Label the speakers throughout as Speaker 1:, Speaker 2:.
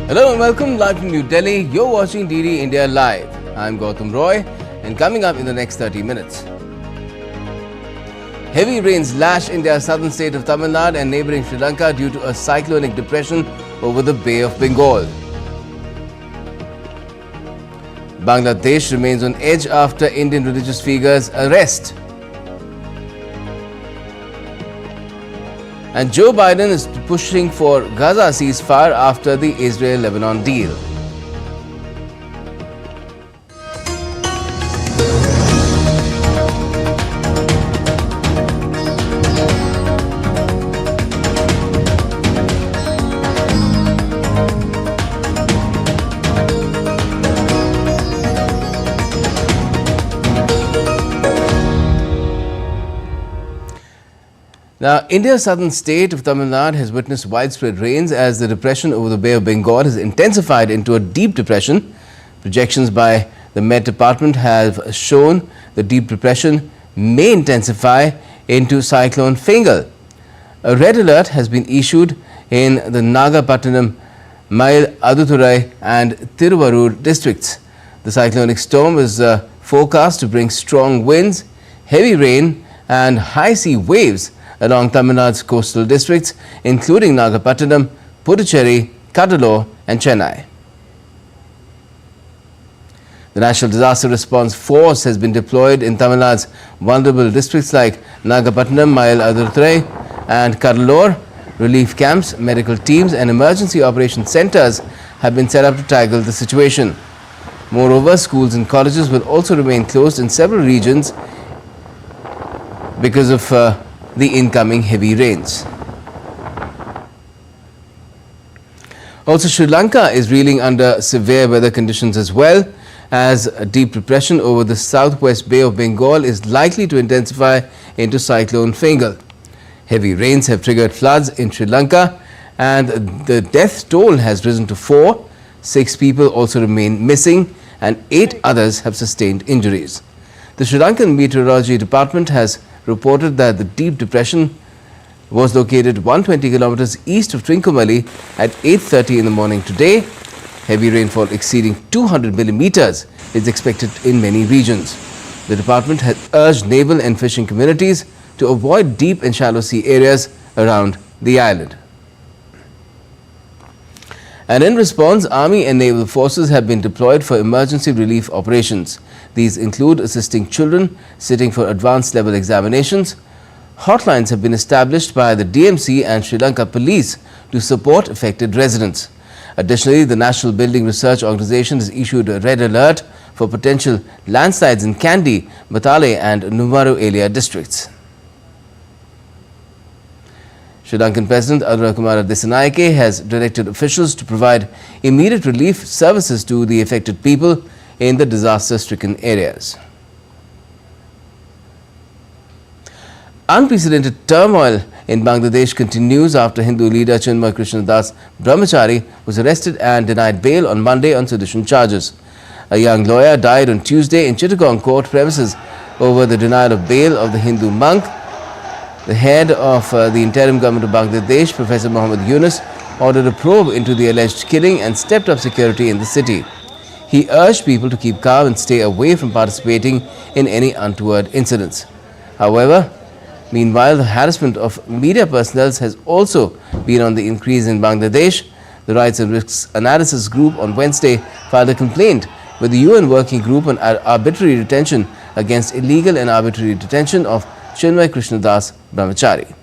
Speaker 1: Hello and welcome live from New Delhi. You're watching DD India Live. I'm Gautam Roy, and coming up in the next 30 minutes. Heavy rains lash India's southern state of Tamil Nadu and neighbouring Sri Lanka due to a cyclonic depression over the Bay of Bengal. Bangladesh remains on edge after Indian religious figure's arrest. And Joe Biden is pushing for Gaza ceasefire after the Israel-Lebanon deal. Now, India's southern state of Tamil Nadu has witnessed widespread rains as the depression over the Bay of Bengal has intensified into a deep depression. Projections by the Met Department have shown the deep depression may intensify into Cyclone Fingal. A red alert has been issued in the Nagapattinam, Mayiladuthurai and Thiruvarur districts. The cyclonic storm is forecast to bring strong winds, heavy rain and high sea waves along Tamil Nadu's coastal districts, including Nagapattinam, Puducherry, Cuddalore and Chennai. The National Disaster Response Force has been deployed in Tamil Nadu's vulnerable districts like Nagapattinam, Mayiladuthurai and Cuddalore. Relief camps, medical teams and emergency operations centres have been set up to tackle the situation. Moreover, schools and colleges will also remain closed in several regions because of the incoming heavy rains. Also, Sri Lanka is reeling under severe weather conditions as well, as a deep depression over the southwest Bay of Bengal is likely to intensify into Cyclone Fingal. Heavy rains have triggered floods in Sri Lanka and the death toll has risen to 4. 6 people also remain missing and 8 others have sustained injuries. The Sri Lankan Meteorology Department has reported that the deep depression was located 120 kilometers east of Trincomalee at 8:30 in the morning today. Heavy rainfall exceeding 200 millimeters is expected in many regions. The department has urged naval and fishing communities to avoid deep and shallow sea areas around the island. And in response, Army and Naval forces have been deployed for emergency relief operations. These include assisting children sitting for advanced level examinations. Hotlines have been established by the DMC and Sri Lanka Police to support affected residents. Additionally, the National Building Research Organisation has issued a red alert for potential landslides in Kandy, Batale and Numaru area districts. Sri Lankan President Anurakumara Dissanayake has directed officials to provide immediate relief services to the affected people in the disaster-stricken areas. Unprecedented turmoil in Bangladesh continues after Hindu leader Chinmoy Krishna Brahmachari was arrested and denied bail on Monday on sedition charges. A young lawyer died on Tuesday in Chittagong court premises over the denial of bail of the Hindu monk. The head of the interim government of Bangladesh, Professor Muhammad Yunus, ordered a probe into the alleged killing and stepped up security in the city. He urged people to keep calm and stay away from participating in any untoward incidents. However, meanwhile, the harassment of media personnel has also been on the increase in Bangladesh. The Rights and Risks Analysis Group on Wednesday filed a complaint with the UN Working Group on arbitrary detention against illegal and arbitrary detention of Chinmoy Krishna Brahmachari.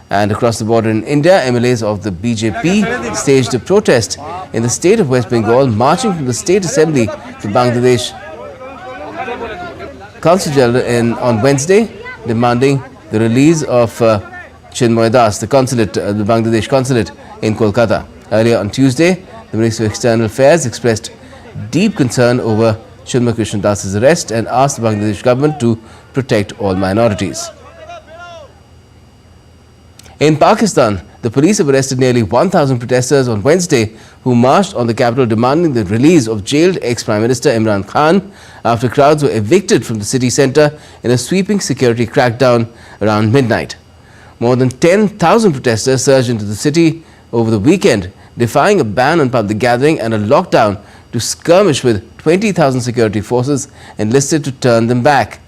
Speaker 1: And across the border in India, MLAs of the BJP staged a protest in the state of West Bengal, marching from the State Assembly to Bangladesh Consul General on Wednesday, demanding the release of Chinmoy Das, the Bangladesh consulate in Kolkata. Earlier on Tuesday, the Ministry of External Affairs expressed deep concern over Chinmoy Krishna Das's arrest and asked the Bangladesh government to protect all minorities. In Pakistan, the police have arrested nearly 1,000 protesters on Wednesday who marched on the capital demanding the release of jailed ex-Prime Minister Imran Khan after crowds were evicted from the city centre in a sweeping security crackdown around midnight. More than 10,000 protesters surged into the city over the weekend, defying a ban on public gathering and a lockdown to skirmish with 20,000 security forces enlisted to turn them back.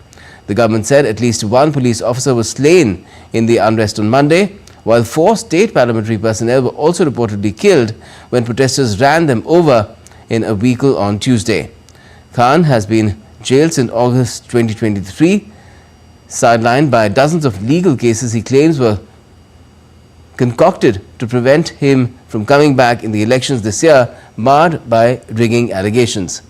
Speaker 1: The government said at least one police officer was slain in the unrest on Monday, while 4 state parliamentary personnel were also reportedly killed when protesters ran them over in a vehicle on Tuesday. Khan has been jailed since August 2023, sidelined by dozens of legal cases he claims were concocted to prevent him from coming back in the elections this year, marred by rigging allegations.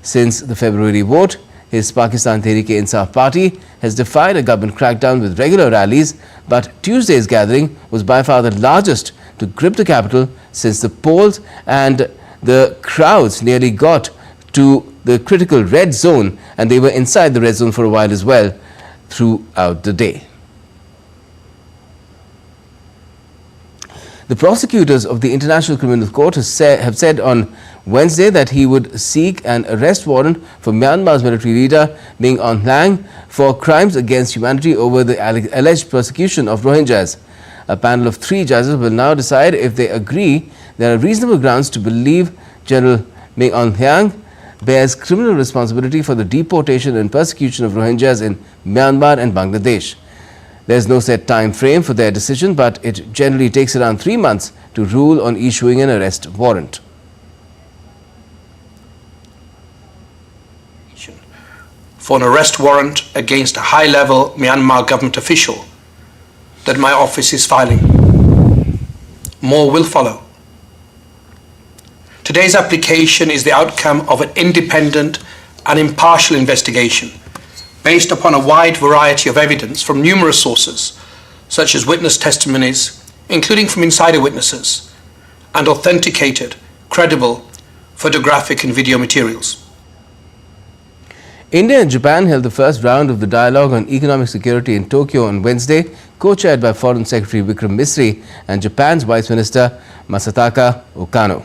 Speaker 1: Since the February vote, his Pakistan Tehreek-e-Insaf party has defied a government crackdown with regular rallies, but Tuesday's gathering was by far the largest to grip the capital since the polls, and the crowds nearly got to the critical red zone, and they were inside the red zone for a while as well throughout the day. The prosecutors of the International Criminal Court have said on Wednesday that he would seek an arrest warrant for Myanmar's military leader Min Aung Hlaing for crimes against humanity over the alleged persecution of Rohingyas. A panel of 3 judges will now decide if they agree there are reasonable grounds to believe General Min Aung Hlaing bears criminal responsibility for the deportation and persecution of Rohingyas in Myanmar and Bangladesh. There is no set time frame for their decision, but it generally takes around 3 months to rule on issuing an arrest warrant.
Speaker 2: For an arrest warrant against a high-level Myanmar government official that my office is filing. More will follow. Today's application is the outcome of an independent and impartial investigation based upon a wide variety of evidence from numerous sources, such as witness testimonies, including from insider witnesses, and authenticated, credible photographic and video materials.
Speaker 1: India and Japan held the first round of the dialogue on economic security in Tokyo on Wednesday, co-chaired by Foreign Secretary Vikram Misri and Japan's Vice Minister Masataka Okano.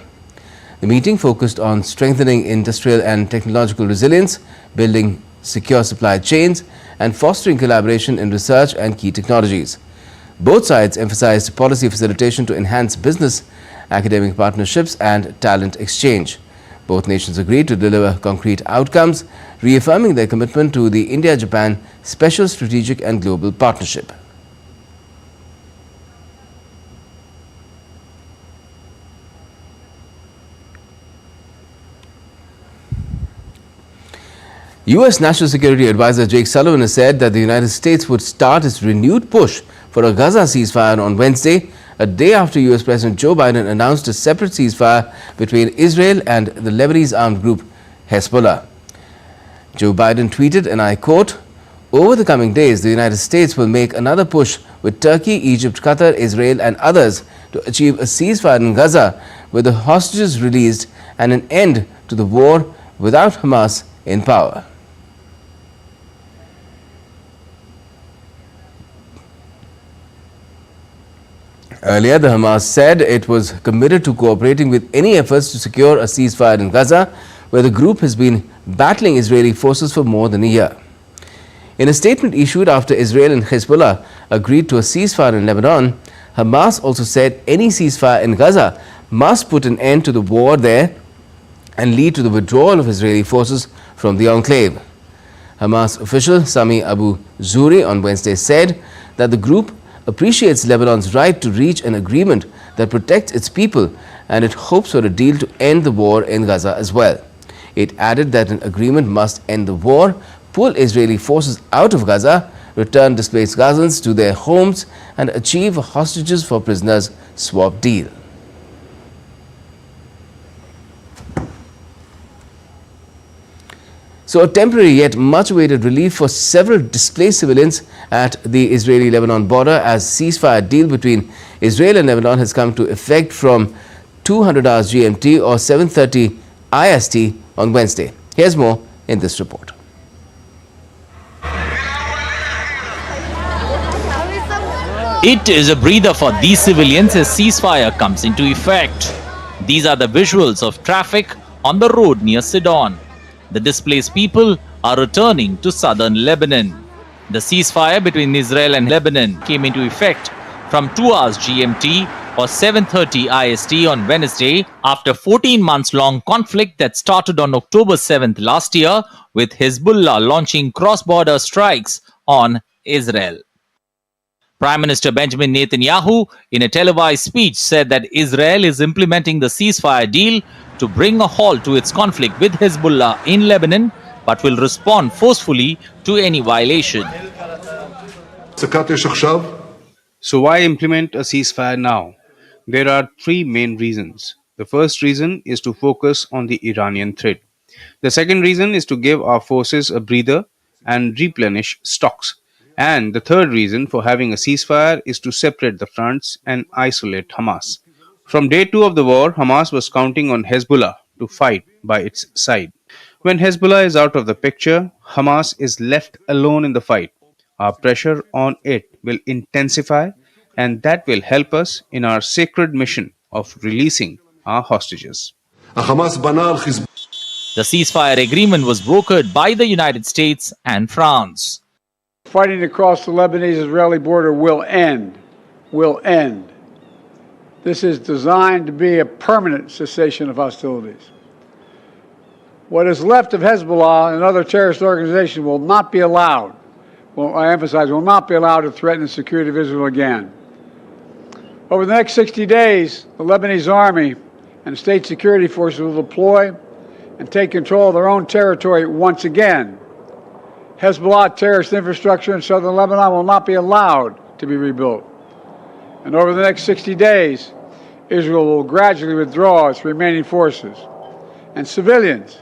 Speaker 1: The meeting focused on strengthening industrial and technological resilience, building secure supply chains, and fostering collaboration in research and key technologies. Both sides emphasized policy facilitation to enhance business, academic partnerships, and talent exchange. Both nations agreed to deliver concrete outcomes, reaffirming their commitment to the India-Japan Special Strategic and Global Partnership. U.S. National Security Advisor Jake Sullivan has said that the United States would start its renewed push for a Gaza ceasefire on Wednesday, a day after U.S. President Joe Biden announced a separate ceasefire between Israel and the Lebanese armed group Hezbollah. Joe Biden tweeted, and I quote, "Over the coming days, the United States will make another push with Turkey, Egypt, Qatar, Israel and others to achieve a ceasefire in Gaza with the hostages released and an end to the war without Hamas in power." Earlier, the Hamas said it was committed to cooperating with any efforts to secure a ceasefire in Gaza, where the group has been battling Israeli forces for more than a year. In a statement issued after Israel and Hezbollah agreed to a ceasefire in Lebanon, Hamas also said any ceasefire in Gaza must put an end to the war there and lead to the withdrawal of Israeli forces from the enclave. Hamas official Sami Abu Zuri on Wednesday said that the group appreciates Lebanon's right to reach an agreement that protects its people, and it hopes for a deal to end the war in Gaza as well. It added that an agreement must end the war, pull Israeli forces out of Gaza, return displaced Gazans to their homes, and achieve a hostages for prisoners swap deal. So a temporary yet much awaited relief for several displaced civilians at the Israeli-Lebanon border as ceasefire deal between Israel and Lebanon has come to effect from 200 hours GMT or 7:30 IST on Wednesday. Here's more in this report.
Speaker 3: It is a breather for these civilians as ceasefire comes into effect. These are the visuals of traffic on the road near Sidon. The displaced people are returning to southern Lebanon. The ceasefire between Israel and Lebanon came into effect from 2 hours GMT or 7:30 IST on Wednesday after 14 months long conflict that started on October 7th last year with Hezbollah launching cross-border strikes on Israel. Prime Minister Benjamin Netanyahu, in a televised speech, said that Israel is implementing the ceasefire deal to bring a halt to its conflict with Hezbollah in Lebanon, but will respond forcefully to any violation.
Speaker 4: So why implement a ceasefire now? There are three main reasons. The first reason is to focus on the Iranian threat. The second reason is to give our forces a breather and replenish stocks. And the third reason for having a ceasefire is to separate the fronts and isolate Hamas. From day 2 of the war, Hamas was counting on Hezbollah to fight by its side. When Hezbollah is out of the picture, Hamas is left alone in the fight. Our pressure on it will intensify, and that will help us in our sacred mission of releasing our hostages.
Speaker 3: The ceasefire agreement was brokered by the United States and France.
Speaker 5: Fighting across the Lebanese-Israeli border will end. Will end. This is designed to be a permanent cessation of hostilities. What is left of Hezbollah and other terrorist organizations will not be allowed, I emphasize, will not be allowed to threaten the security of Israel again. Over the next 60 days, the Lebanese army and state security forces will deploy and take control of their own territory once again. Hezbollah terrorist infrastructure in southern Lebanon will not be allowed to be rebuilt. And over the next 60 days, Israel will gradually withdraw its remaining forces. And civilians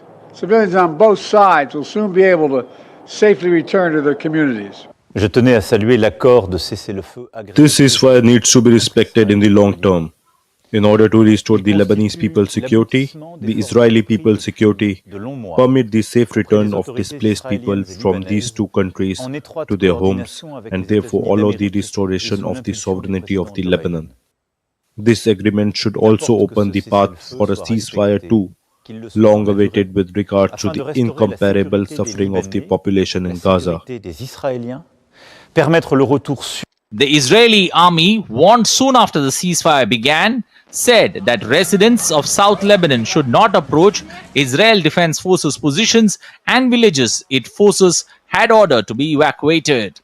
Speaker 5: on both sides will soon be able to safely return to their communities.
Speaker 6: Je tenais à saluer l'accord de cessez-le-feu agréé.
Speaker 7: This ceasefire needs to be respected in the long term. In order to restore the Lebanese people's security, the Israeli people's security, permit the safe return of displaced people from these two countries to their homes, and therefore allow the restoration of the sovereignty of the Lebanon. This agreement should also open the path for a ceasefire too, long awaited with regard to the incomparable suffering of the population in Gaza.
Speaker 3: The Israeli army, warned soon after the ceasefire began, said that residents of South Lebanon should not approach Israel Defense Forces positions and villages its forces had ordered to be evacuated.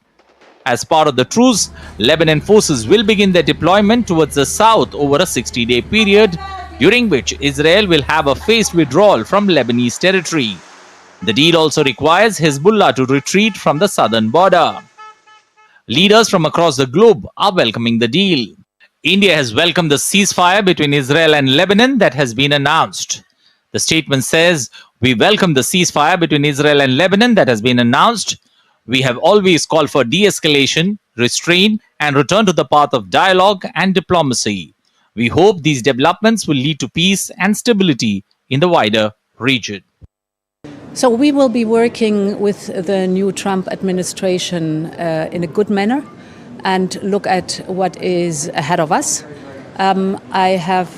Speaker 3: As part of the truce, Lebanon forces will begin their deployment towards the south over a 60-day period, during which Israel will have a phased withdrawal from Lebanese territory. The deal also requires Hezbollah to retreat from the southern border. Leaders from across the globe are welcoming the deal. India has welcomed the ceasefire between Israel and Lebanon that has been announced. The statement says, "We welcome the ceasefire between Israel and Lebanon that has been announced. We have always called for de-escalation, restraint, and return to the path of dialogue and diplomacy. We hope these developments will lead to peace and stability in the wider region."
Speaker 8: So we will be working with the new Trump administration in a good manner and look at what is ahead of us. I have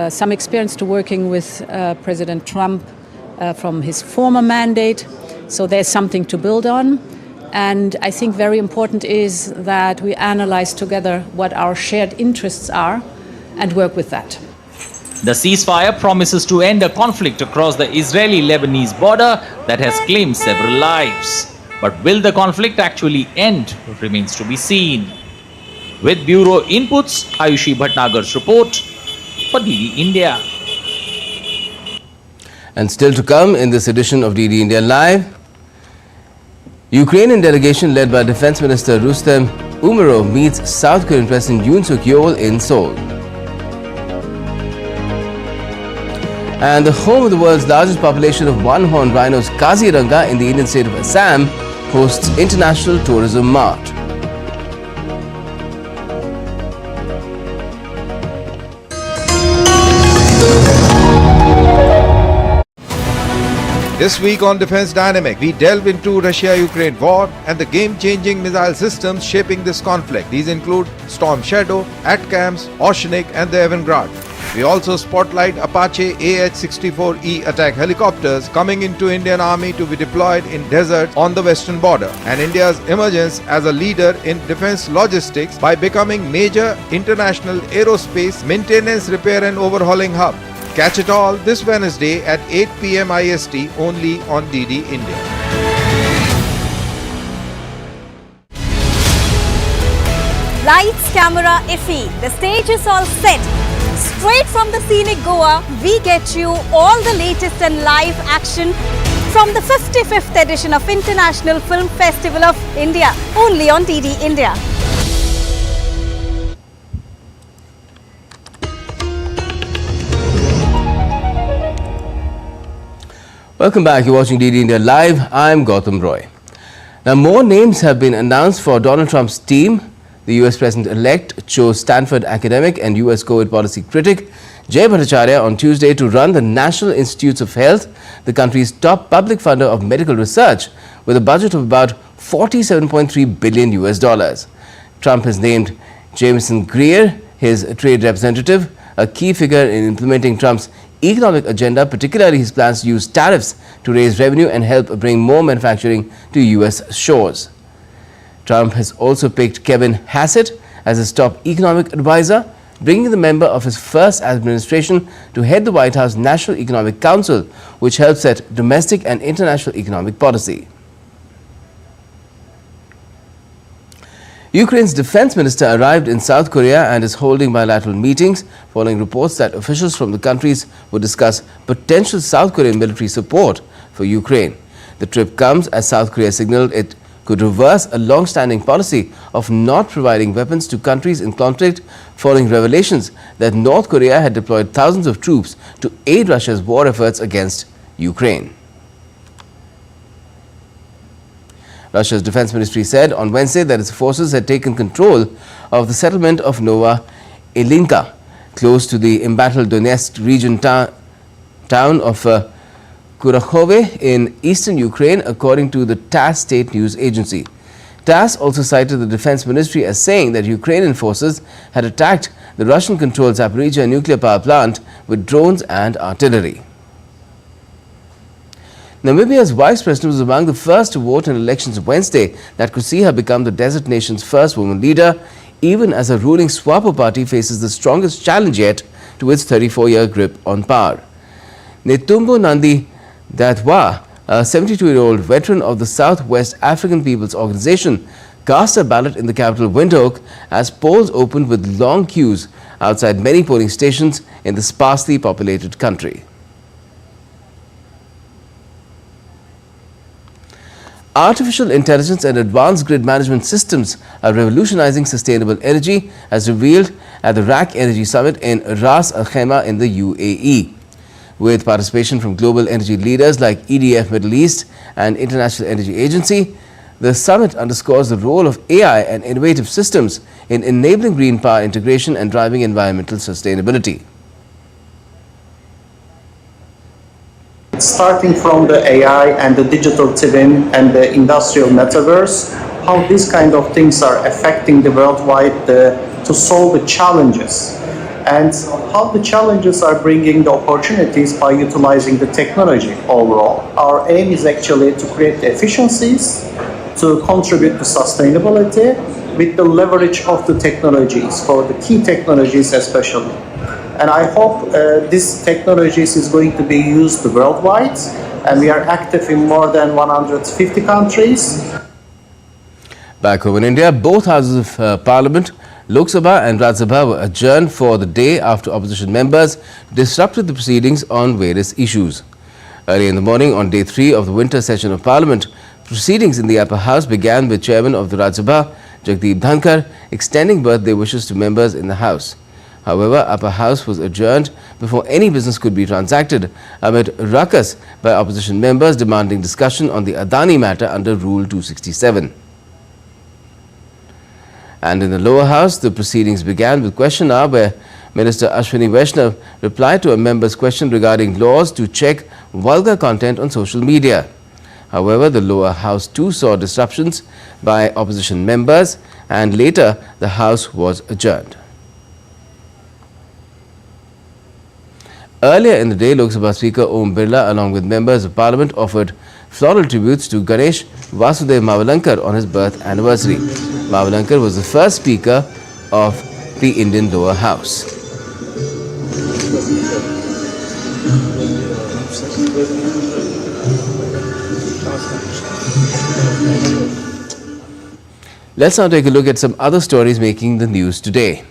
Speaker 8: some experience to working with President Trump from his former mandate, so there's something to build on. And I think very important is that we analyze together what our shared interests are and work with that.
Speaker 3: The ceasefire promises to end a conflict across the Israeli-Lebanese border that has claimed several lives. But will the conflict actually end remains to be seen. With Bureau Inputs, Ayushi Bhatnagar's report for DD India.
Speaker 1: And still to come in this edition of DD India Live, Ukrainian delegation led by Defense Minister Rustem Umerov meets South Korean President Yoon Suk-yeol in Seoul. And the home of the world's largest population of one-horned rhinos, Kaziranga, in the Indian state of Assam, hosts International Tourism Mart.
Speaker 9: This week on Defense Dynamic, we delve into Russia-Ukraine war and the game-changing missile systems shaping this conflict. These include Storm Shadow, ATACMS, Oceanic and the Avangard. We also spotlight Apache AH-64E attack helicopters coming into Indian Army to be deployed in deserts on the western border, and India's emergence as a leader in defense logistics by becoming major international aerospace maintenance, repair and overhauling hub. Catch it all this Wednesday at 8 p.m. IST only on DD India.
Speaker 10: Lights, camera, iffy. The stage is all set. Straight from the scenic Goa, we get you all the latest and live action from the 55th edition of International Film Festival of India, only on DD India.
Speaker 1: Welcome back. You're watching DD India Live. I'm Gautam Roy. Now, more names have been announced for Donald Trump's team. The US President-elect chose Stanford academic and US COVID policy critic Jay Bhattacharya on Tuesday to run the National Institutes of Health, the country's top public funder of medical research, with a budget of about $47.3 billion US. Trump has named Jameson Greer his trade representative, a key figure in implementing Trump's economic agenda, particularly his plans to use tariffs to raise revenue and help bring more manufacturing to US shores. Trump has also picked Kevin Hassett as his top economic advisor, bringing the member of his first administration to head the White House National Economic Council, which helps set domestic and international economic policy. Ukraine's defense minister arrived in South Korea and is holding bilateral meetings following reports that officials from the countries would discuss potential South Korean military support for Ukraine. The trip comes as South Korea signaled it could reverse a long-standing policy of not providing weapons to countries in conflict following revelations that North Korea had deployed thousands of troops to aid Russia's war efforts against Ukraine. Russia's defense ministry said on Wednesday that its forces had taken control of the settlement of Nova Ilinka, close to the embattled Donetsk region town of Kurakhove in eastern Ukraine, according to the TASS state news agency. TASS also cited the defense ministry as saying that Ukrainian forces had attacked the Russian-controlled Zaporizhzhia nuclear power plant with drones and artillery. Namibia's vice president was among the first to vote in elections Wednesday that could see her become the desert nation's first woman leader, even as a ruling SWAPO party faces the strongest challenge yet to its 34-year grip on power. Netumbo Nandi Daitwa, a 72-year-old veteran of the Southwest African People's Organization, cast a ballot in the capital Windhoek as polls opened with long queues outside many polling stations in the sparsely populated country. Artificial intelligence and advanced grid management systems are revolutionizing sustainable energy, as revealed at the RAC Energy Summit in Ras Al Khaimah in the UAE. With participation from global energy leaders like EDF Middle East and International Energy Agency, the summit underscores the role of AI and innovative systems in enabling green power integration and driving environmental sustainability.
Speaker 11: Starting from the AI and the digital twin and the industrial metaverse, how these kind of things are affecting the worldwide to solve the challenges, and how the challenges are bringing the opportunities by utilizing the technology overall. Our aim is actually to create efficiencies, to contribute to sustainability with the leverage of the technologies, for the key technologies especially. And I hope this technologies is going to be used worldwide, and we are active in more than 150 countries.
Speaker 1: Back home in India, both houses of Parliament, Lok Sabha and Rajya Sabha, were adjourned for the day after opposition members disrupted the proceedings on various issues. Early in the morning, on day 3 of the winter session of Parliament, proceedings in the upper house began with Chairman of the Rajya Sabha, Jagdeep Dhankar, extending birthday wishes to members in the House. However, upper house was adjourned before any business could be transacted amid ruckus by opposition members demanding discussion on the Adani matter under Rule 267. And in the lower house, the proceedings began with question hour, where Minister Ashwini Vaishnav replied to a member's question regarding laws to check vulgar content on social media. However, the lower house too saw disruptions by opposition members, and later the house was adjourned. Earlier in the day, Lok Sabha Speaker Om Birla along with members of Parliament offered floral tributes to Ganesh Vasudev Mavalankar on his birth anniversary. Mavalankar was the first Speaker of the Indian lower house. Let's now take a look at some other stories making the news today.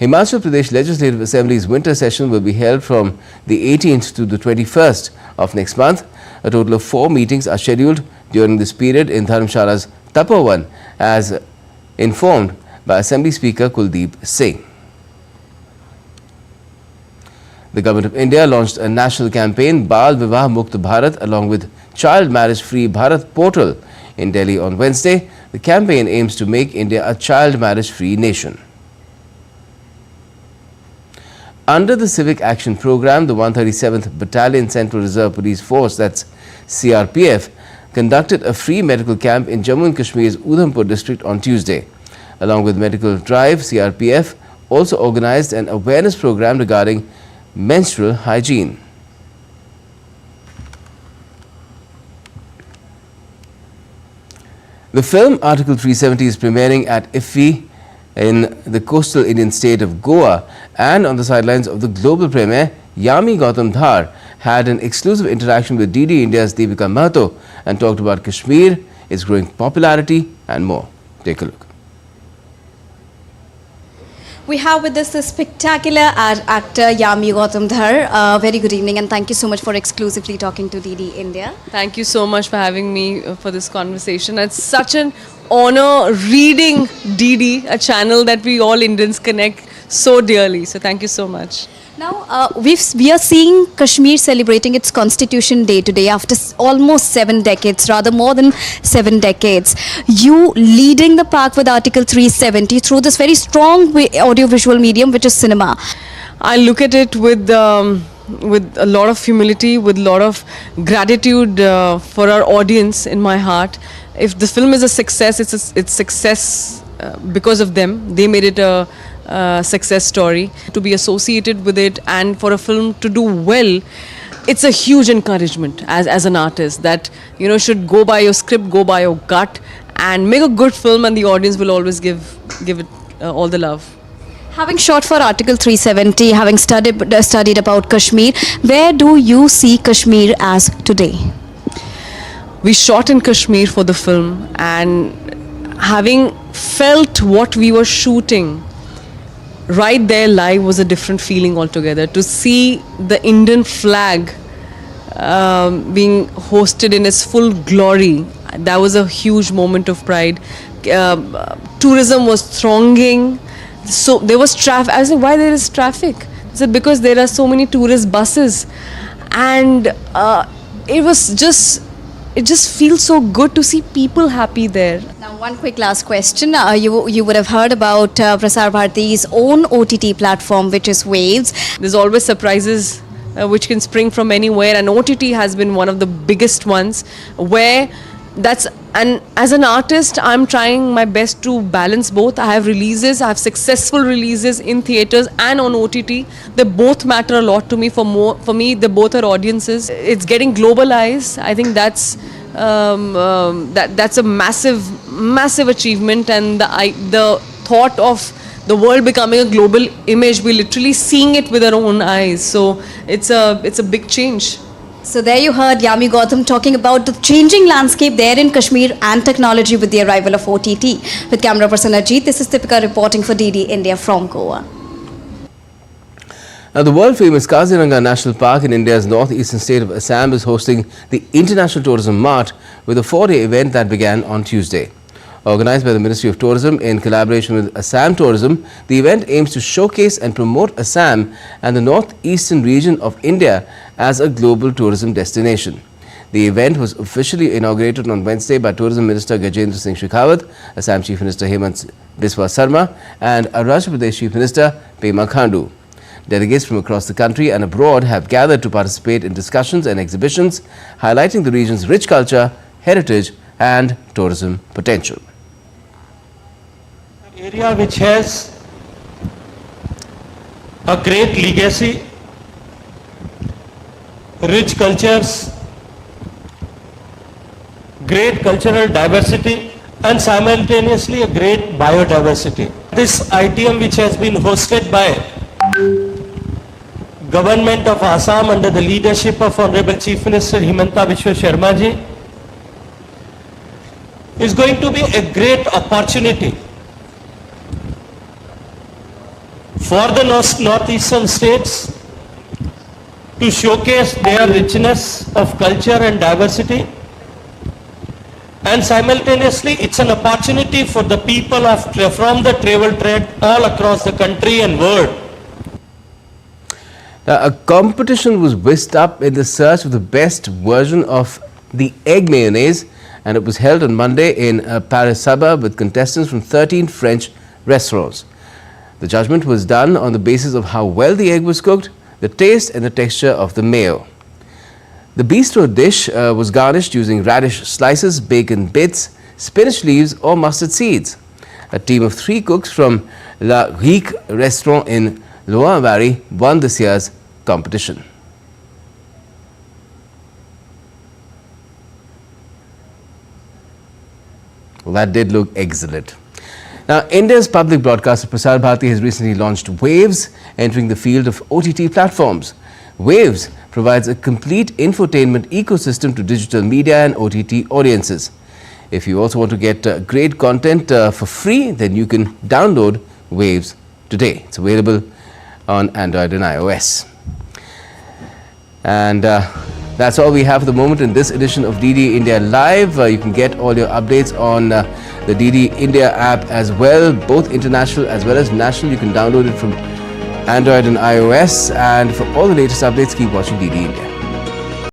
Speaker 1: Himachal Pradesh Legislative Assembly's winter session will be held from the 18th to the 21st of next month. A total of 4 meetings are scheduled during this period in Dharamshala's Tapovan, as informed by Assembly Speaker Kuldeep Singh. The Government of India launched a national campaign, Bal Vivah Mukt Bharat, along with Child Marriage Free Bharat portal in Delhi on Wednesday. The campaign aims to make India a child marriage free nation. Under the Civic Action Programme, the 137th Battalion Central Reserve Police Force, that's CRPF, conducted a free medical camp in Jammu and Kashmir's Udhampur district on Tuesday. Along with medical drive, CRPF also organized an awareness program regarding menstrual hygiene. The film Article 370 is premiering at IFFI in the coastal Indian state of Goa, and on the sidelines of the global premiere, Yami Gautam Dhar had an exclusive interaction with DD India's Deepika Mahato and talked about Kashmir, its growing popularity and more. Take a look.
Speaker 10: We have with us the spectacular actor Yami Gautam Dhar. Very good evening and thank you so much for exclusively talking to DD India.
Speaker 12: Thank you so much for having me for this conversation. It's such an honor reading DD, a channel that we all Indians connect so dearly. So thank you so much.
Speaker 10: Now, we are seeing Kashmir celebrating its Constitution Day today after almost 7 decades, rather more than 7 decades. You leading the pack with Article 370 through this very strong audiovisual medium, which is cinema.
Speaker 12: I look at it with a lot of humility, with a lot of gratitude for our audience in my heart. If the film is a success, it's success because of them. They made it a success story. To be associated with it and for a film to do well, it's a huge encouragement as an artist that, you know, should go by your script, go by your gut and make a good film, and the audience will always give it all the love.
Speaker 10: Having shot for Article 370, having studied about Kashmir, where do you see Kashmir as today?
Speaker 12: We shot in Kashmir for the film, and having felt what we were shooting right there live was a different feeling altogether. To see the Indian flag being hosted in its full glory, that was a huge moment of pride. Tourism was thronging, so there was traffic. I was like, why there is traffic? I said, because there are so many tourist buses, and it just feels so good to see people happy there.
Speaker 10: Now, one quick last question. You would have heard about Prasar Bharati's own OTT platform, which is Waves.
Speaker 12: There's always surprises which can spring from anywhere, and OTT has been one of the biggest ones and as an artist, I'm trying my best to balance both. I have successful releases in theatres and on OTT. They both matter a lot to me. For me, they both are audiences. It's getting globalized. I think that's a massive achievement, and the thought of the world becoming a global image, we're literally seeing it with our own eyes. So it's a big change.
Speaker 10: So there you heard Yami Gautam talking about the changing landscape there in Kashmir and technology with the arrival of OTT. With camera person Ajit, this is Deepika reporting for DD India from Goa.
Speaker 1: Now, the world-famous Kaziranga National Park in India's northeastern state of Assam is hosting the International Tourism Mart with a 4-day event that began on Tuesday. Organized by the Ministry of Tourism in collaboration with Assam Tourism, the event aims to showcase and promote Assam and the northeastern region of India as a global tourism destination. The event was officially inaugurated on Wednesday by Tourism Minister Gajendra Singh Shekhawat, Assam Chief Minister Hemant Biswa Sarma and Arunachal Pradesh Chief Minister Pema Khandu. Delegates from across the country and abroad have gathered to participate in discussions and exhibitions highlighting the region's rich culture, heritage and tourism potential.
Speaker 13: Area which has a great legacy rich cultures, great cultural diversity, and simultaneously a great biodiversity. This ITM, which has been hosted by Government of Assam under the leadership of Honorable Chief Minister Himanta Biswa Sharma ji, is going to be a great opportunity for the northeastern states to showcase their richness of culture and diversity, and simultaneously it's an opportunity for the people from the travel trade all across the country and world.
Speaker 1: A competition was whisked up in the search of the best version of the egg mayonnaise, and it was held on Monday in a Paris suburb with contestants from 13 French restaurants. The judgment was done on the basis of how well the egg was cooked, the taste and the texture of the mayo. The bistro dish was garnished using radish slices, bacon bits, spinach leaves or mustard seeds. A team of 3 cooks from La Rique restaurant in Loire-Valley won this year's competition. Well, that did look excellent. Now, India's public broadcaster Prasar Bharati has recently launched Waves, entering the field of OTT platforms. Waves provides a complete infotainment ecosystem to digital media and OTT audiences. If you also want to get great content for free, then you can download Waves today. It's available on Android and iOS. And that's all we have for the moment in this edition of DD India Live. You can get all your updates on the DD India app as well, both international as well as national. You can download it from Android and iOS. And for all the latest updates, keep watching DD India.